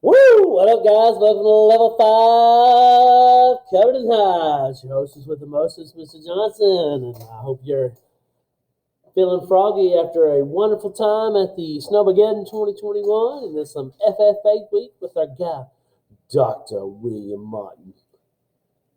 Woo! What up, guys? Welcome to Level 5 Covered in Highs. Your hostess with the mostest, Mr. Johnson. And I hope you're feeling froggy after a wonderful time at the Snowmageddon 2021. And there's some FFA week with our guy, Dr. William Martin,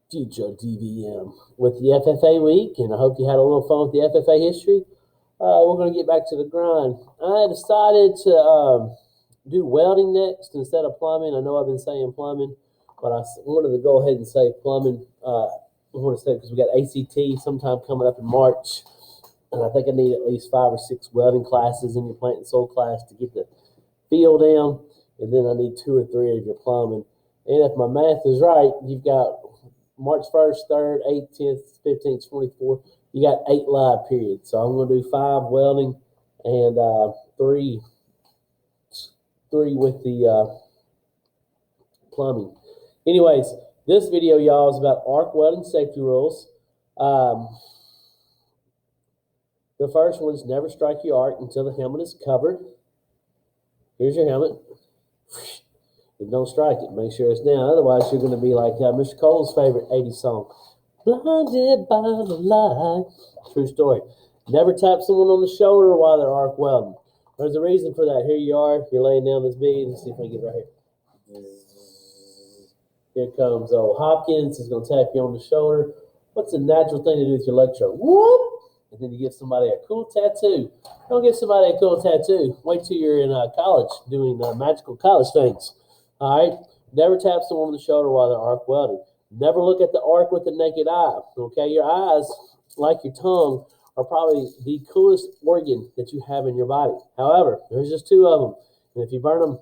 future DVM, with the FFA week. And I hope you had a little fun with the FFA history. We're going to get back to the grind. I decided to do welding next instead of plumbing. I know I've been saying plumbing, but I wanted to go ahead and say plumbing. I want to say because we got ACT sometime coming up in March, and I think I need at least 5 or 6 welding classes in your plant and soil class to get the feel down, and then I need 2 or 3 of your plumbing. And if my math is right, you've got March 1st, 3rd, 8th, 10th, 15th, 24th. You got 8 live periods. So I'm going to do 5 welding and 3 with the plumbing. Anyways, this video, y'all, is about arc welding safety rules. The first one is never strike your arc until the helmet is covered. Here's your helmet. If don't strike it, make sure it's down. Otherwise, you're going to be like Mr. Cole's favorite 80s song, blinded by the light. True story. Never tap someone on the shoulder while they're arc welding. There's a reason for that. Here you are. You're laying down this bead. Let's see if I can get it right here. Here comes old Hopkins. He's going to tap you on the shoulder. What's the natural thing to do with your electrode? Whoop! And then you give somebody a cool tattoo. Don't give somebody a cool tattoo. Wait till you're in college doing magical college things. All right? Never tap someone on the shoulder while they're arc welding. Never look at the arc with the naked eye. Okay? Your eyes, like your tongue, are probably the coolest organ that you have in your body. However, there's just 2 of them. And if you burn them,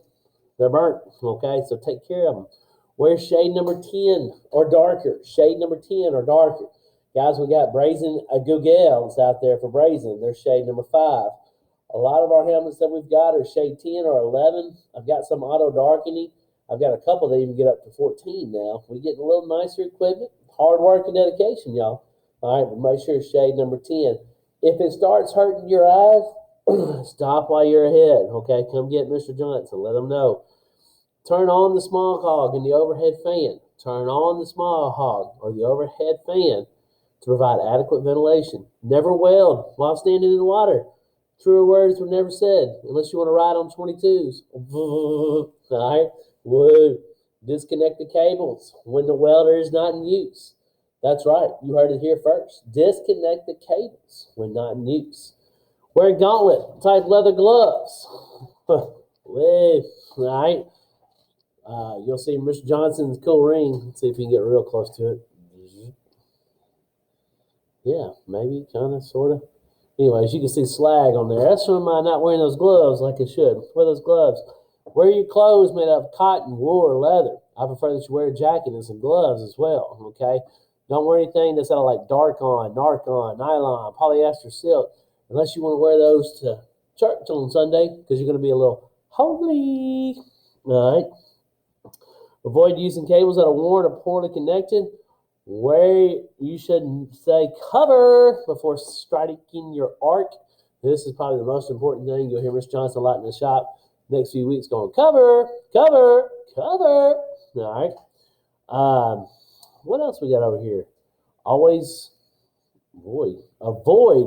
they're burnt. Okay? So take care of them. Wear shade number 10 or darker. Shade number 10 or darker. Guys, we got brazen Googles out there for brazen. They're shade number 5. A lot of our helmets that we've got are shade 10 or 11. I've got some auto darkening. I've got a couple that even get up to 14 now. We're getting a little nicer equipment. Hard work and dedication, y'all. All right, but make sure it's shade number 10. If it starts hurting your eyes, stop while you're ahead. Okay, come get Mr. Johnson. Let him know. Turn on the small hog and the overhead fan. Turn on the small hog or the overhead fan to provide adequate ventilation. Never weld while standing in the water. Truer words were never said unless you want to ride on 22s. All right? Woo. Disconnect the cables when the welder is not in use. That's right. You heard it here first. Disconnect the cables when not in use. Wear gauntlet type leather gloves. Woo. All right? You'll see Mr. Johnson's cool ring. Let's see if you can get real close to it. Yeah, maybe, kind of, sort of. Anyways, you can see slag on there. That's from my not wearing those gloves like I should. Wear those gloves. Wear your clothes made of cotton, wool, or leather. I prefer that you wear a jacket and some gloves as well, okay? Don't wear anything that's out of like narcon, nylon, polyester, silk, unless you want to wear those to church on Sunday because you're going to be a little holy. All right? Avoid using cables that are worn or poorly connected. Where you should say cover before striking your arc. This is probably the most important thing. You'll hear Miss Johnson a lot in the shop next few weeks going cover, cover, cover. All right. What else we got over here? Always avoid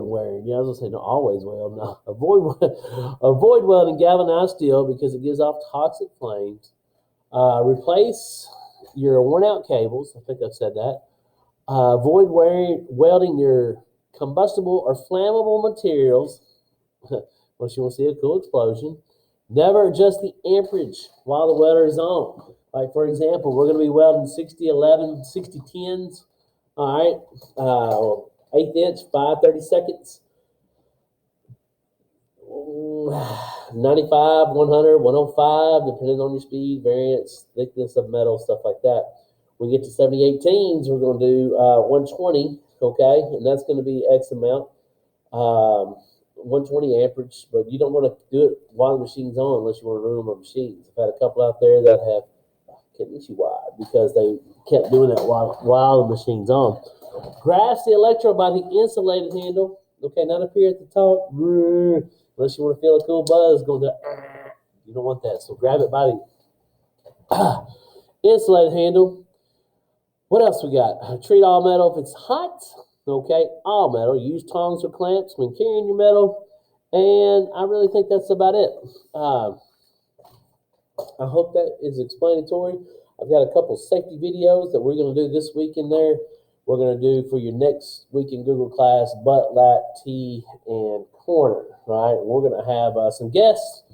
wearing. Yeah, I was gonna say no. Always weld. No. Avoid welding galvanized steel because it gives off toxic flames. Replace your worn-out cables. I think I've said that. Avoid welding your combustible or flammable materials unless you want to see a cool explosion. Never adjust the amperage while the welder is on. Like, for example, we're going to be welding 60-11, 60-10s. All right. 1/8 inch, 5/30 seconds. 95, 100, 105, depending on your speed, variance, thickness of metal, stuff like that. We get to 70-18s, we're going to do 120, okay? And that's going to be X amount, 120 amperage, but you don't want to do it while the machine's on unless you want to ruin my machines. I've had a couple out there that have wide because they kept doing that while the machine's on. Grasp the electrode by the insulated handle, okay, not up here at the top. Unless you want to feel a cool buzz going to, you don't want that. So grab it by the Insulated handle. What else we got? Treat all metal if it's hot. Okay, all metal. Use tongs or clamps when carrying your metal. And I really think that's about it. I hope that is explanatory. I've got a couple safety videos that we're going to do this week in there. We're going to do for your next week in Google class, butt, lat, T, and corner. Right? We're going to have some guest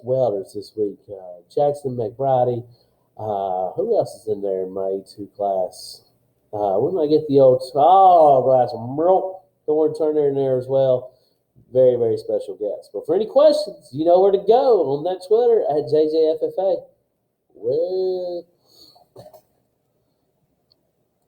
welders this week. Jackson McBride. Who else is in there in my A2 class? When I get the old glass of milk, Thorn Turner in there as well. Very, very special guest. But for any questions, you know where to go on that Twitter at JJFFA. Well,